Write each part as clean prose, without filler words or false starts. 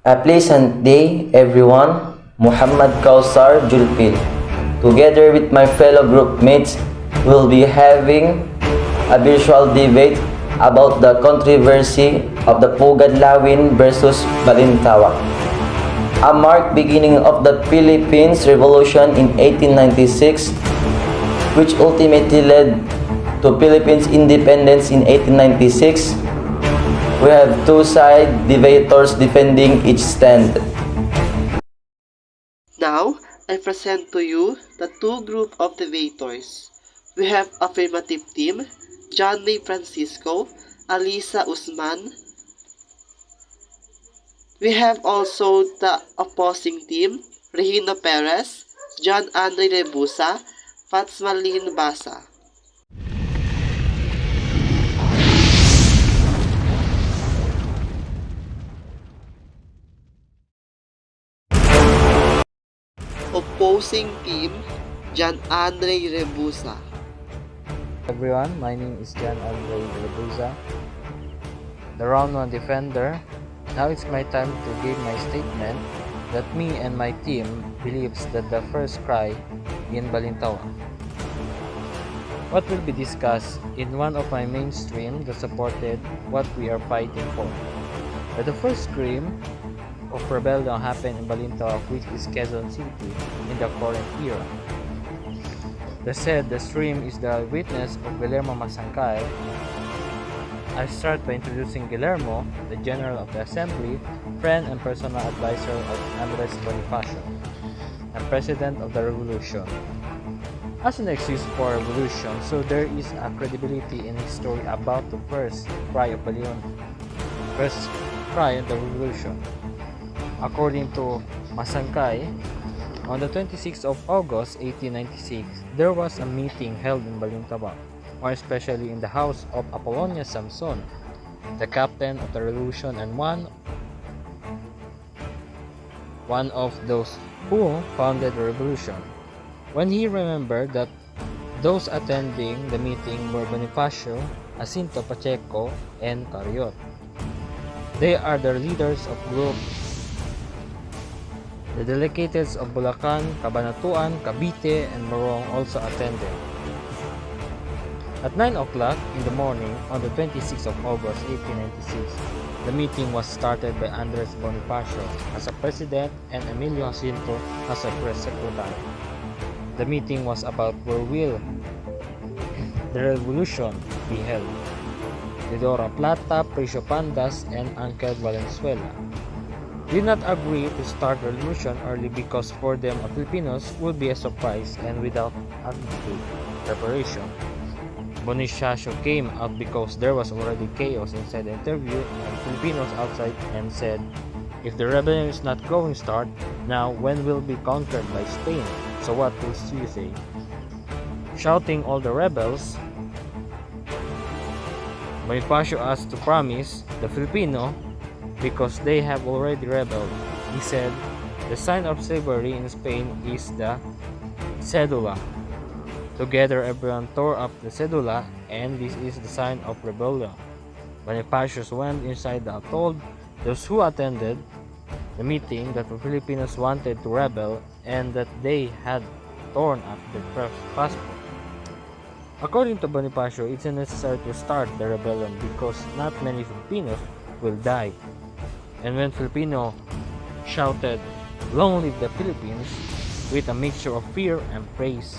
A pleasant day, everyone. Muhammad Kausar Julpil. Together with my fellow group mates, we'll be having a virtual debate about the controversy of the Pugad Lawin versus Balintawak. A marked beginning of the Philippines Revolution in 1896, which ultimately led to Philippines independence in 1896. We have two side debaters defending each stand. Now, I present to you the two group of debaters. We have affirmative team, John May Francisco, Alisa Usman. We have also the opposing team, Regino Perez, John Andre Rebusa, Fatsmalin Basa. Opposing team, John Andre Rebusa. Everyone, my name is John Andre Rebusa, the round 1 defender. Now it's my time to give my statement that me and my team believes that the first cry in Balintawak. What will be discussed in one of my mainstream that supported what we are fighting for. But the first scream of rebellion happened in Balintawak, which is Quezon City in the current era. They said the stream is the witness of Guillermo Masangkay. I start by introducing Guillermo, the General of the Assembly, friend and personal advisor of Andres Bonifacio, and President of the Revolution. As an excuse for revolution, so there is a credibility in his story about the first cry of Balion, first cry of the revolution. According to Masangkay, on the 26th of August 1896, there was a meeting held in Balintawak, more especially in the house of Apollonia Samson, the captain of the revolution and one of those who founded the revolution. When he remembered that those attending the meeting were Bonifacio, Jacinto Pacheco, and Cariot. They are the leaders of groups. The delegates of Bulacan, Cabanatuan, Cavite, and Morong also attended. At 9 o'clock in the morning on the 26th of August 1896, the meeting was started by Andres Bonifacio as a president and Emilio Jacinto as a press secretary. The meeting was about where will the revolution be held. Lidora Plata, Precio Pandas, and Angel Valenzuela did not agree to start the revolution early because for them Filipinos would be a surprise and without adequate preparation. Bonifacio came out because there was already chaos inside the interview and Filipinos outside and said, if the rebellion is not going to start, now when will be conquered by Spain? So what will you say? Shouting all the rebels, Bonifacio asked to promise the Filipino because they have already rebelled. He said, the sign of slavery in Spain is the cedula. Together everyone tore up the cedula and this is the sign of rebellion. Bonifacio went inside and told those who attended the meeting that the Filipinos wanted to rebel and that they had torn up their passport. According to Bonifacio, it's necessary to start the rebellion because not many Filipinos will die. And when Filipino shouted, "Long live the Philippines," with a mixture of fear and praise.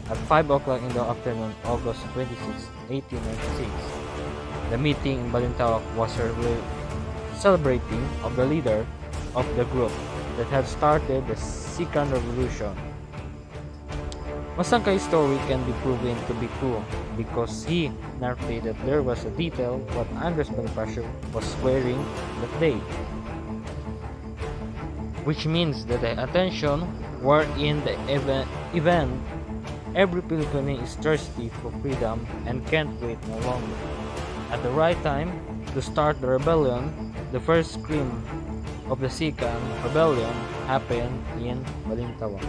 At 5 o'clock in the afternoon, August 26, 1896, the meeting in Balintawak was celebrating of the leader of the group that had started the second revolution. Masangkay's story can be proven to be true because he narrated that there was a detail what Andres Bonifacio was wearing that day, which means that the attention were in the event. Every Filipino is thirsty for freedom and can't wait no longer. At the right time to start the rebellion, the first scream of the second rebellion happened in Balintawak.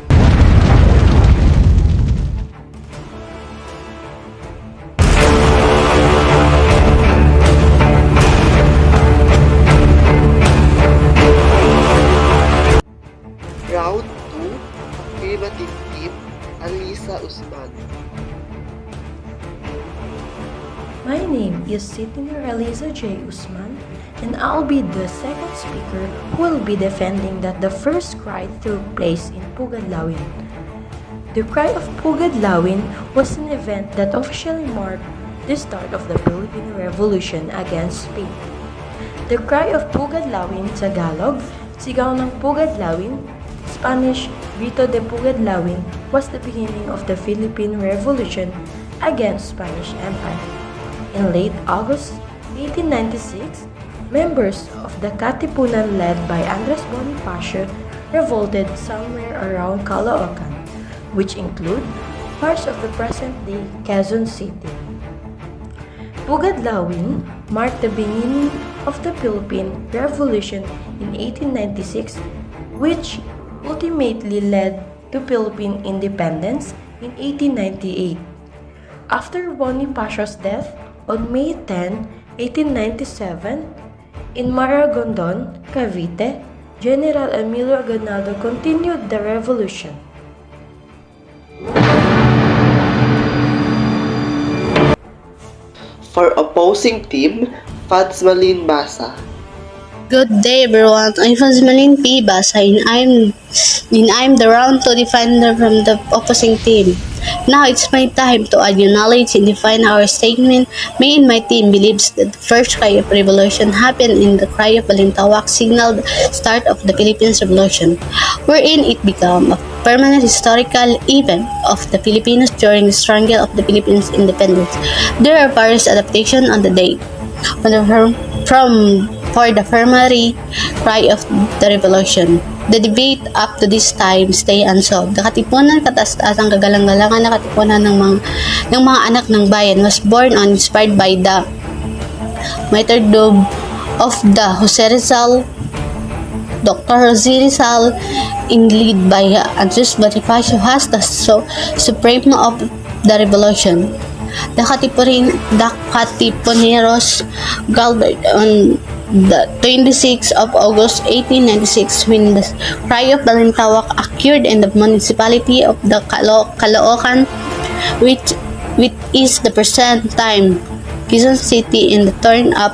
Round 2, Affirmative Team, Alisa Usman. My name is Senior Eliza J. Usman, and I'll be the second speaker who will be defending that the first cry took place in Pugadlawin. The Cry of Pugadlawin was an event that officially marked the start of the Philippine Revolution against Spain. The Cry of Pugadlawin, Tagalog, Sigaw ng Pugadlawin, Spanish, Grito de Pugadlawin, was the beginning of the Philippine Revolution against Spanish Empire. In late August 1896, members of the Katipunan led by Andres Bonifacio revolted somewhere around Caloocan, which include parts of the present-day Quezon City. Pugadlawin marked the beginning of the Philippine Revolution in 1896, which ultimately led to Philippine independence in 1898. After Bonifacio's death, on May 10, 1897, in Maragondon, Cavite, General Emilio Aguinaldo continued the revolution. For opposing team, Fadsmalin Basa. Good day everyone, I'm Fazmalin P. Basa and I'm the round 2 defender from the opposing team. Now it's my time to add your knowledge and define our statement. Me and my team believes that the first cry of revolution happened in the Cry of Balintawak signaled start of the Philippines Revolution, wherein it became a permanent historical event of the Filipinos during the struggle of the Philippines independence. There are various adaptations on the date. For the primary cry of the revolution. The debate up to this time stay unsolved. The katipunan kataas-taasang kagalang-galangan na katipunan ng mga anak ng bayan was born on inspired by the martyrdom of the Dr. Jose Rizal in lead by Andres Bonifacio as the supreme of the revolution. The Katipuneros gathered on the 26th of August 1896 when the Cry of Balintawak occurred in the municipality of the Caloocan, which is the present time Quezon City, in the turn up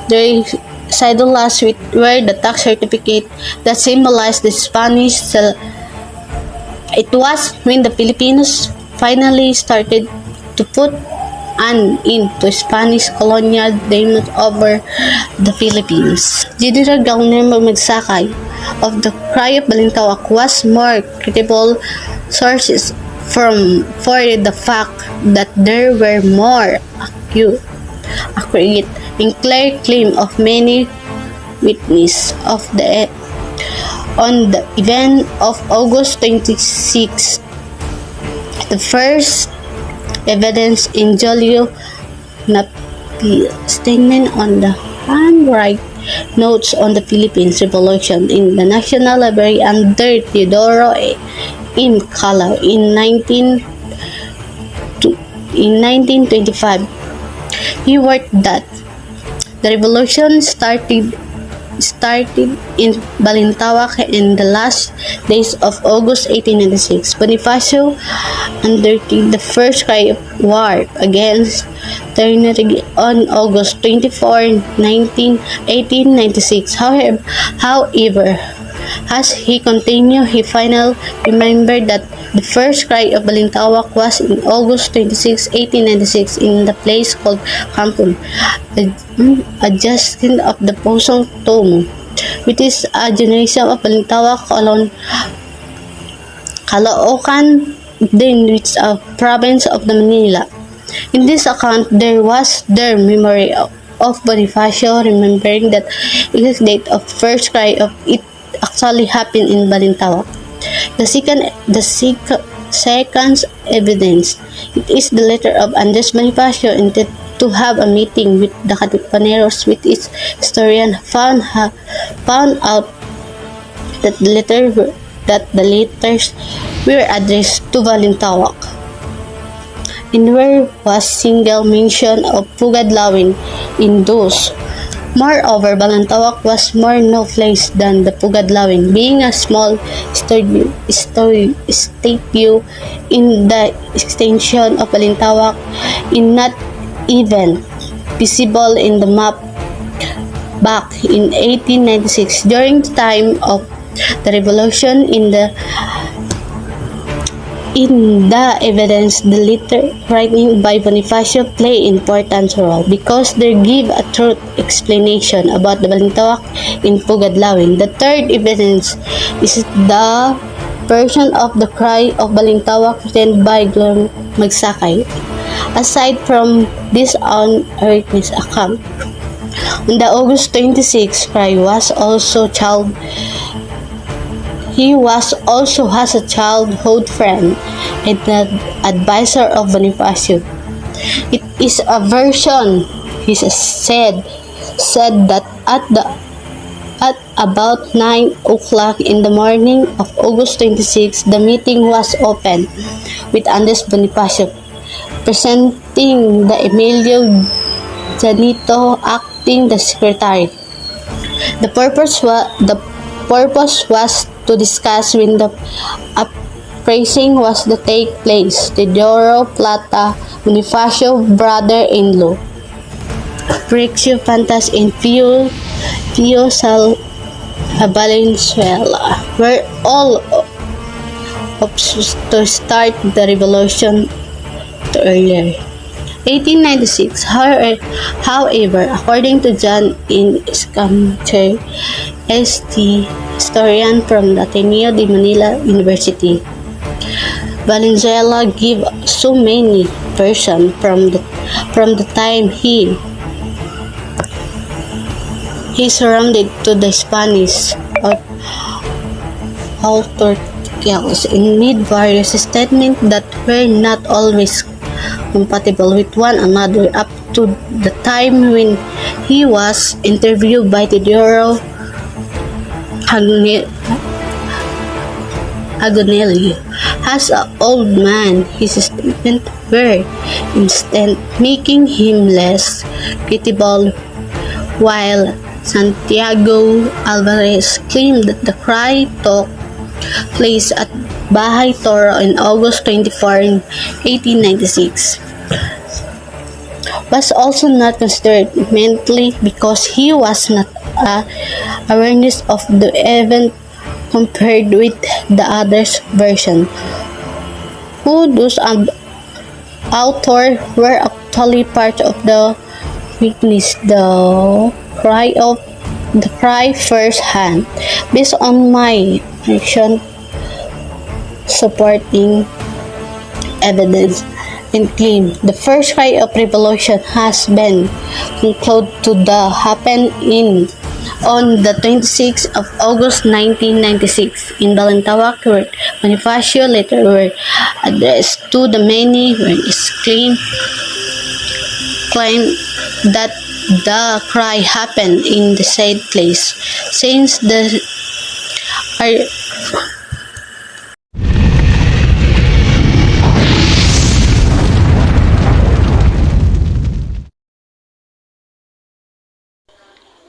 the cédulas were the tax certificate that symbolized the Spanish. It was when the Filipinos finally started to put an end to Spanish colonial dominance over the Philippines. General Governor Magsakay of the Cry of Balintawak was more credible sources for the fact that there were more accurate and clear claim of many witnesses on the event of August 26. The first evidence in Julio Napi's statement on the handwritten notes on the Philippines Revolution in the National Library under Teodoro M. Calao in 1925. He wrote that the revolution started in Balintawak in the last days of August 1896. Bonifacio undertook the first cry of war against tyranny on August 24, 1896. However, as he continued, he finally remembered that the first cry of Balintawak was in August 26, 1896 in the place called Campun, adjacent of the Pusong Tomo, which is a generation of Balintawak Caloocan, then which a province of the Manila. In this account, there was their memory of Bonifacio remembering that exact date of first cry of it actually happened in Balintawak. The second evidence, it is the letter of Andres Bonifacio intended to have a meeting with the Katipuneros, with its historian found out that the letters were addressed to Balintawak, and there was single mention of Pugadlawin in those. Moreover, Balintawak was more no place than the Pugadlawin, being a small statue in the extension of Balintawak, in not even visible in the map back in 1896 during the time of the revolution. In the evidence, the letter writing by Bonifacio play important role because they give a truth explanation about the Balintawak in Pugadlawin. The third evidence is the version of the cry of Balintawak written by Glom Magsakay. Aside from this eyewitness account, on the August 26 cry was also he was also has a childhood friend and an advisor of Bonifacio. It is a version, he said that at about 9 o'clock in the morning of August 26, the meeting was opened with Andres Bonifacio presenting the Emilio Janito acting the secretary. The purpose was to discuss when the appraising was to take place. Teodoro Plata, Bonifacio brother-in-law, Rexio Fantas and Pio Valenzuela were all to start the revolution to earlier. 1896, however, according to John in Escamcher, ST historian from the Ateneo de Manila University, Valenzuela gave so many versions from the time he surrounded to the Spanish authorities and made various statements that were not always compatible with one another up to the time when he was interviewed by Teodoro Agonelli. As an old man, his statements were instant, making him less credible, while Santiago Alvarez claimed that the cry took place at Bahay Toro on August 24, 1896. Was also not considered mentally because he was not awareness of the event compared with the other's version, who those authors were actually part of the witness the cry first hand. Based on my action supporting evidence and claim the first cry of revolution has been concluded to happen on the 26th of August 1996 in Balintawak, where Bonifacio letter were addressed to the many witnesses claim that the cry happened in the said place. Since the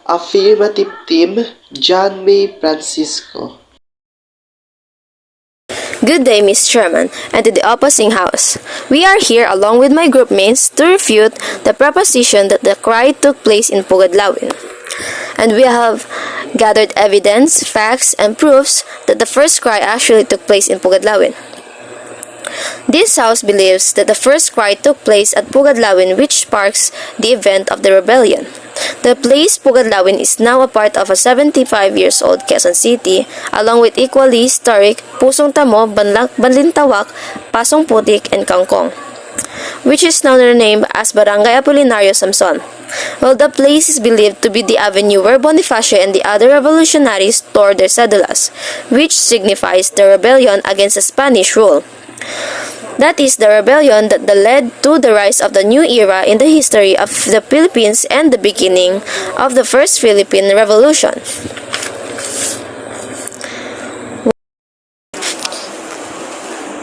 Affirmative Team, John May Francisco. Good day, Ms. Chairman, and to the opposing House. We are here along with my groupmates to refute the proposition that the cry took place in Pugadlawin. And we have gathered evidence, facts, and proofs that the first cry actually took place in Pugadlawin. This House believes that the first cry took place at Pugadlawin, which sparks the event of the rebellion. The place Pugadlawin is now a part of a 75 years old Quezon City, along with equally historic Pusong Tamo, Balintawak, Pasong Putik, and Kangkong, which is now renamed as Barangay Apolinario Samson. Well, the place is believed to be the avenue where Bonifacio and the other revolutionaries stored their cedulas, which signifies the rebellion against the Spanish rule. That is the rebellion that led to the rise of the new era in the history of the Philippines and the beginning of the First Philippine Revolution.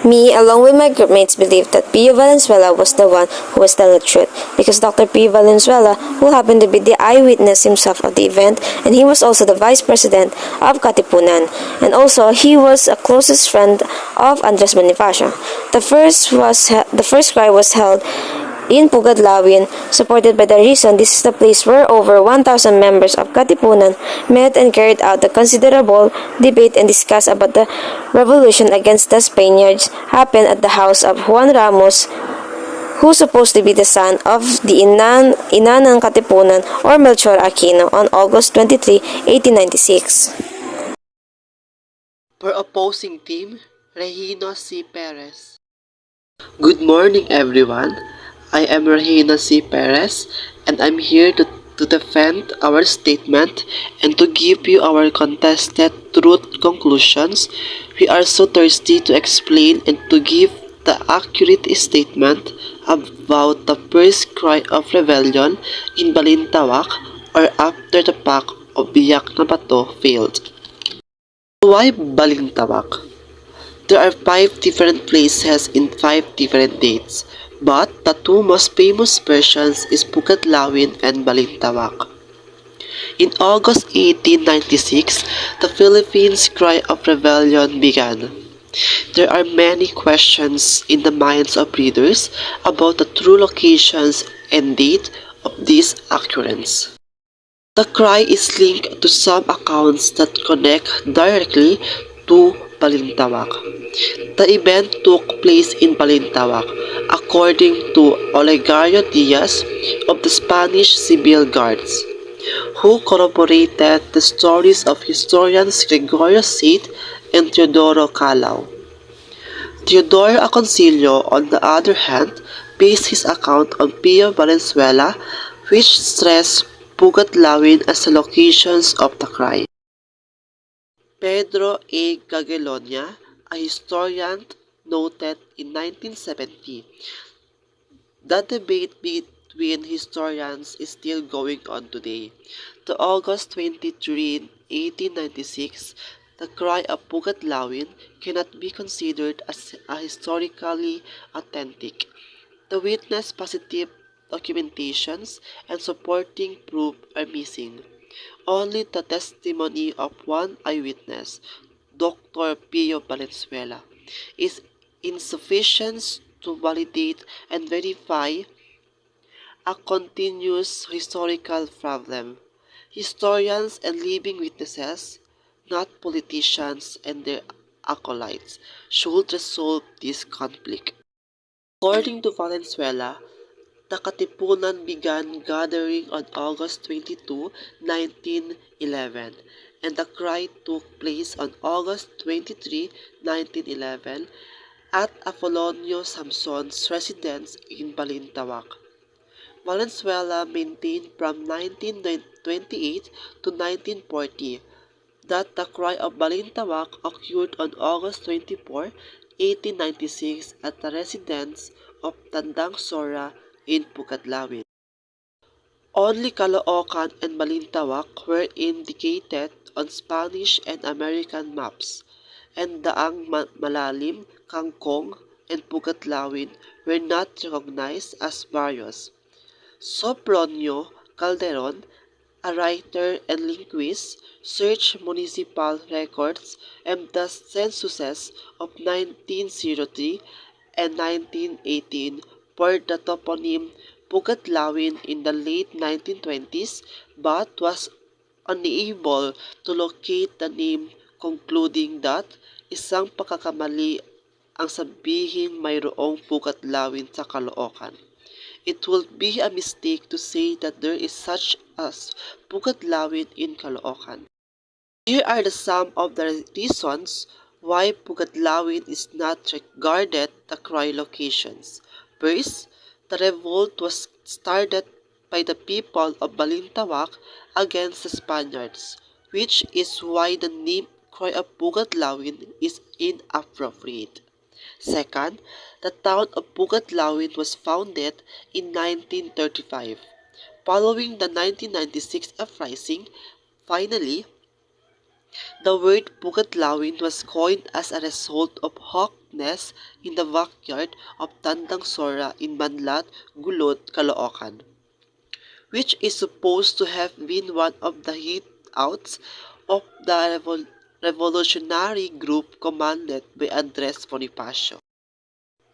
Me, along with my groupmates, believed that Pio Valenzuela was the one who was telling the truth, because Dr. Pio Valenzuela, who happened to be the eyewitness himself of the event, and he was also the vice president of Katipunan, and also he was a closest friend of Andres Bonifacio. The first cry was held in Pugadlawin, supported by the reason this is the place where over 1,000 members of Katipunan met and carried out a considerable debate and discussed about the revolution against the Spaniards happened at the house of Juan Ramos, who supposed to be the son of the ina ng Katipunan or Melchor Aquino on August 23, 1896. For opposing team, Regino C. Perez. Good morning, everyone. I am Regino C. Perez, and I'm here to defend our statement and to give you our contested truth conclusions. We are so thirsty to explain and to give the accurate statement about the first cry of rebellion in Balintawak or after the pack of Biyak na Bato failed. Why Balintawak? There are 5 different places in 5 different dates, but the two most famous versions is Pugadlawin and Balintawak. In August 1896, the Philippines' cry of rebellion began. There are many questions in the minds of readers about the true locations and date of this occurrence. The cry is linked to some accounts that connect directly to Balintawak. The event took place in Balintawak, according to Olegario Diaz of the Spanish Civil Guards, who corroborated the stories of historians Gregorio Bsit and Teodoro Calao. Teodoro Aconcillo, on the other hand, based his account on Pio Valenzuela, which stressed Pugadlawin as the locations of the cry. Pedro A. Gagelonia, a historian, noted in 1970, the debate between historians is still going on today. To August 23, 1896, the cry of Pugadlawin cannot be considered as a historically authentic. The witness positive documentations and supporting proof are missing. Only the testimony of one eyewitness, Dr. Pio Valenzuela, is insufficient to validate and verify a continuous historical problem. Historians and living witnesses, not politicians and their acolytes, should resolve this conflict. According to Valenzuela, the Katipunan began gathering on August 22, 1911, and the cry took place on August 23, 1911, at Apolonio Samson's residence in Balintawak. Valenzuela maintained from 1928 to 1940 that the cry of Balintawak occurred on August 24, 1896 at the residence of Tandang Sora in Pugadlawin. Only Caloocan and Balintawak were indicated on Spanish and American maps, and Daang Malalim, Kangkong, and Pugadlawin were not recognized as barrios. Sopronio Calderon, a writer and linguist, searched municipal records and the censuses of 1903 and 1918 for the toponym Pugadlawin in the late 1920s, but was unable to locate the name, concluding that isang pagkakamali ang sabihing mayroong Pugadlawin sa Caloocan. It would be a mistake to say that there is such as Pugadlawin in Caloocan. Here are some of the reasons why Pugadlawin is not regarded the cry locations. First, the revolt was started by the people of Balintawak against the Spaniards, which is why the name Cry of Pugadlawin is inappropriate. Second, the town of Pugadlawin was founded in 1935. Following the 1996 uprising, finally, the word Pugadlawin was coined as a result of Hawk witnessed in the backyard of Tandang Sora in Banlat, Gulod, Caloocan, which is supposed to have been one of the hideouts of the revolutionary group commanded by Andres Bonifacio.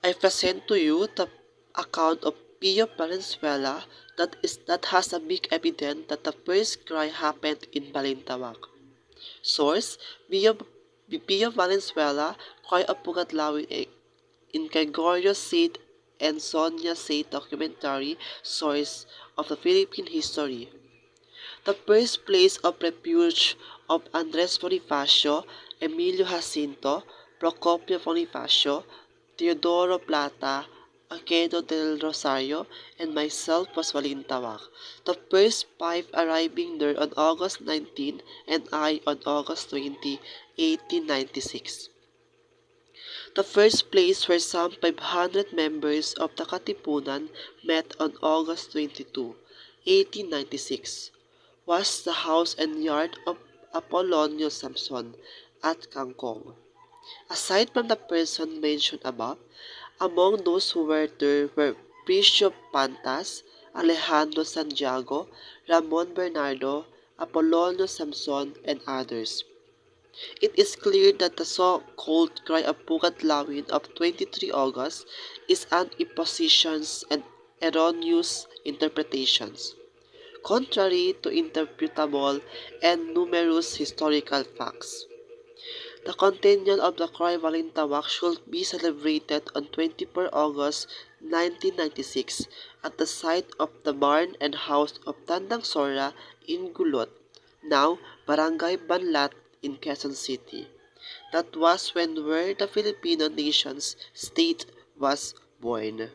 I present to you the account of Pio Valenzuela that has a big evidence that the first cry happened in Balintawak. Source: Pio Valenzuela, Cry of Pugatlawin in Gregorio Sid and Sonia Sid documentary Source of the Philippine History. The birthplace of refuge of Andres Bonifacio, Emilio Jacinto, Procopio Bonifacio, Teodoro Plata, Aquedo del Rosario, and myself was Balintawak, the first five arriving there on August 19 and I on August 20, 1896. The first place where some 500 members of the Katipunan met on August 22, 1896, was the house and yard of Apolonio Samson at Kangkong. Aside from the person mentioned above, among those who were there were Bishop Pantas, Alejandro Santiago, Ramon Bernardo, Apolonio Samson, and others. It is clear that the so-called Cry of Pugatlawin of 23 August is an impositions and erroneous interpretations, contrary to interpretable and numerous historical facts. The continuation of the Cry Balintawak should be celebrated on 24 August 1996 at the site of the barn and house of Tandang Sora in Gulot, now Barangay Banlat in Quezon City. That was where the Filipino nation's state was born.